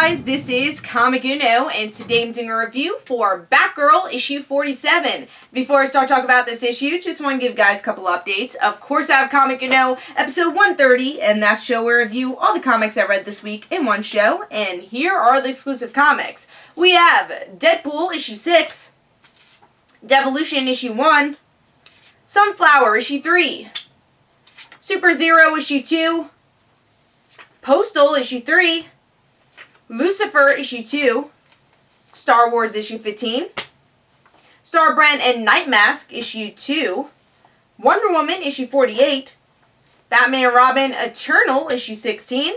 guys, this is Comic Uno, and today I'm doing a review for Batgirl issue 47. Before I start talking about this issue, just want to give you guys a couple updates. Of course, I have Comic Uno episode 130, and that's the show where I review all the comics I read this week in one show, and here are the exclusive comics. We have Deadpool issue 6, Devolution issue 1, Sunflower issue 3, Super Zero issue 2, Postal issue 3, Lucifer issue 2, Star Wars issue 15, Starbrand and Night Mask issue 2, Wonder Woman issue 48, Batman and Robin Eternal issue 16,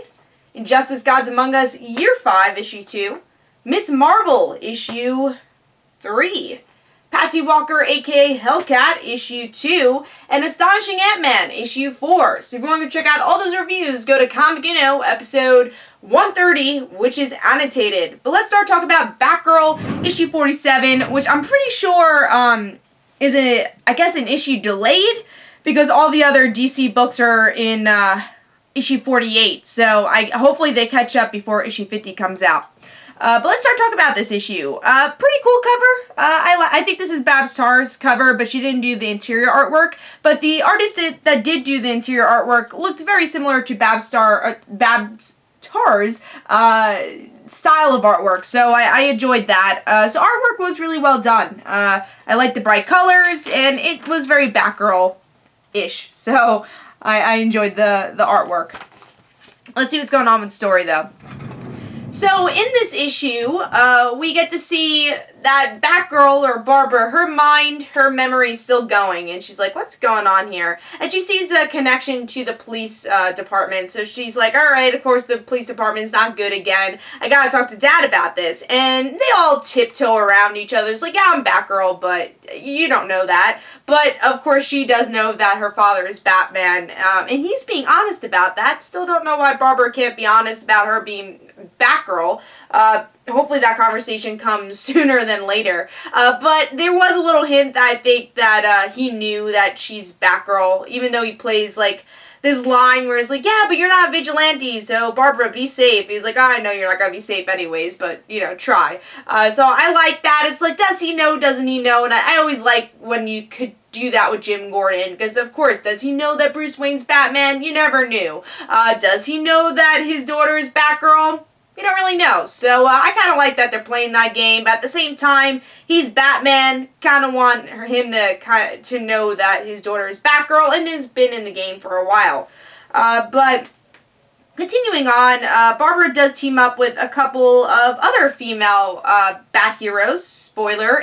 Injustice Gods Among Us Year 5 issue 2, Miss Marvel issue 3, Patsy Walker aka Hellcat issue 2, and Astonishing Ant-Man issue 4. So if you want to check out all those reviews, go to Comic Uno episode 130, which is annotated. But let's start talking about Batgirl issue 47, which I'm pretty sure is an issue delayed because all the other DC books are in issue 48. So hopefully they catch up before issue 50 comes out. But let's start talking about this issue. Pretty cool cover. I think this is Babs Tarr's cover, but she didn't do the interior artwork. But the artist that did do the interior artwork looked very similar to Babs Tarr's style of artwork, so I enjoyed that. So artwork was really well done. I liked the bright colors, and it was very Batgirl-ish, so I enjoyed the artwork. Let's see what's going on with the story, though. So in this issue, we get to see that Batgirl, or Barbara, her memory's still going, and she's like, what's going on here? And she sees a connection to the police department, so she's like, alright, of course the police department's not good again. I gotta talk to Dad about this. And they all tiptoe around each other. It's like, yeah, I'm Batgirl, but you don't know that. But, of course, she does know that her father is Batman, and he's being honest about that. Still don't know why Barbara can't be honest about her being Batgirl. Hopefully that conversation comes sooner than later. But there was a little hint, I think, that he knew that she's Batgirl, even though he plays, like, this line where it's like, yeah, but you're not a vigilante, so Barbara, be safe. He's like, oh, I know you're not going to be safe anyways, but, you know, try. So I like that. It's like, does he know, doesn't he know? And I always like when you could do that with Jim Gordon, because of course, does he know that Bruce Wayne's Batman? You never knew. Does he know that his daughter is Batgirl? You don't really know. So I kind of like that they're playing that game. But at the same time, he's Batman. Kind of want him to know that his daughter is Batgirl and has been in the game for a while. But continuing on, Barbara does team up with a couple of other female Bat heroes. Spoiler,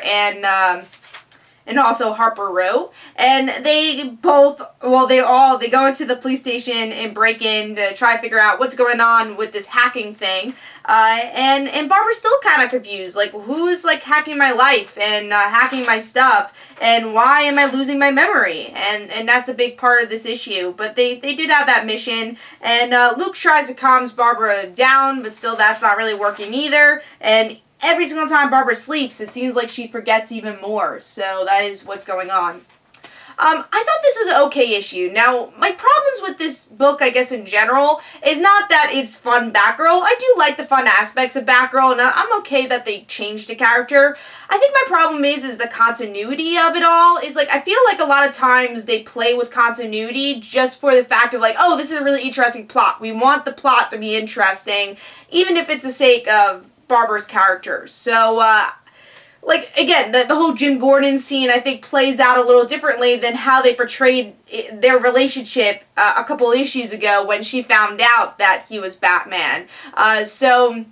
and also Harper Row, and they both, they go into the police station and break in to try to figure out what's going on with this hacking thing, and Barbara's still kind of confused, like, who's, like, hacking my life and hacking my stuff, and why am I losing my memory, and that's a big part of this issue. But they did have that mission, and Luke tries to calm Barbara down, but still that's not really working either, and every single time Barbara sleeps, it seems like she forgets even more. So that is what's going on. I thought this was an okay issue. Now, my problems with this book, I guess in general, is not that it's fun Batgirl. I do like the fun aspects of Batgirl, and I'm okay that they changed the character. I think my problem is the continuity of it all. Is like, I feel like a lot of times they play with continuity just for the fact of like, oh, this is a really interesting plot. We want the plot to be interesting, even if it's the sake of Barbara's character. So, like, again, the whole Jim Gordon scene, I think, plays out a little differently than how they portrayed their relationship a couple issues ago when she found out that he was Batman. So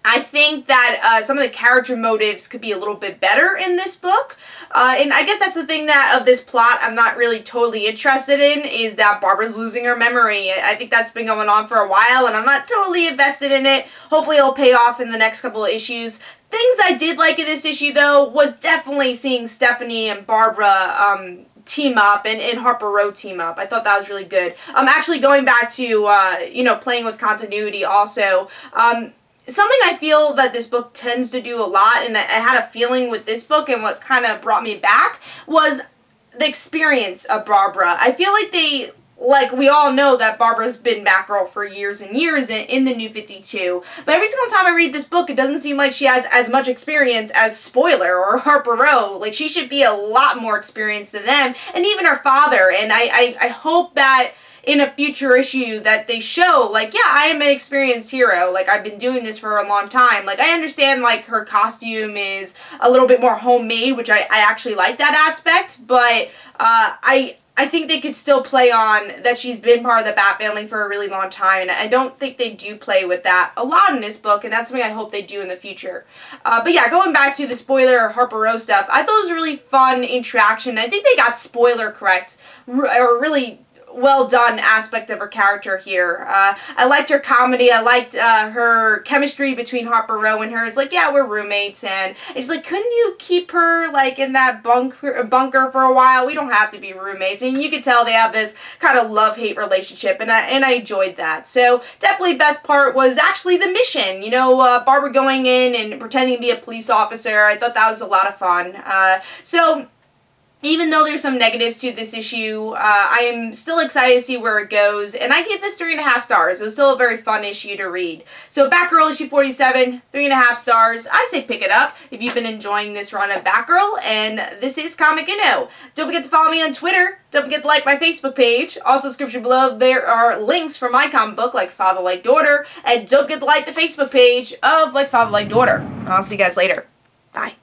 I think that some of the character motives could be a little bit better in this book. And I guess that's the thing of this plot I'm not really totally interested in, is that Barbara's losing her memory. I think that's been going on for a while, and I'm not totally invested in it. Hopefully it'll pay off in the next couple of issues. Things I did like in this issue, though, was definitely seeing Stephanie and Barbara team up and Harper Row team up. I thought that was really good. Actually, going back to, playing with continuity also, something I feel that this book tends to do a lot, and I had a feeling with this book, and what kind of brought me back was the experience of Barbara. I feel like they like, we all know that Barbara's been Batgirl for years and years in the New 52, but every single time I read this book, it doesn't seem like she has as much experience as Spoiler or Harper Row. Like, she should be a lot more experienced than them, and even her father, and I hope that in a future issue that they show, like, yeah, I am an experienced hero, like, I've been doing this for a long time. Like, I understand, like, her costume is a little bit more homemade, which I actually like that aspect, but I think they could still play on that she's been part of the Bat family for a really long time, and I don't think they do play with that a lot in this book, and that's something I hope they do in the future. But yeah, going back to the Spoiler Harper Row stuff, I thought it was a really fun interaction. I think they got Spoiler correct, or really well done aspect of her character here. I liked her comedy. I liked her chemistry between Harper Row and her. It's like, yeah, we're roommates, and it's like, couldn't you keep her like in that bunker for a while? We don't have to be roommates. And you could tell they have this kind of love-hate relationship, and I enjoyed that. So definitely best part was actually the mission. You know, Barbara going in and pretending to be a police officer. I thought that was a lot of fun. So even though there's some negatives to this issue, I am still excited to see where it goes, and I gave this 3.5 stars. It was still a very fun issue to read. So Batgirl issue 47, 3.5 stars. I say pick it up if you've been enjoying this run of Batgirl, and this is Comic Uno. Don't forget to follow me on Twitter. Don't forget to like my Facebook page. Also, description below, there are links for my comic book, Like Father, Like Daughter, and don't forget to like the Facebook page of Like Father, Like Daughter. I'll see you guys later. Bye.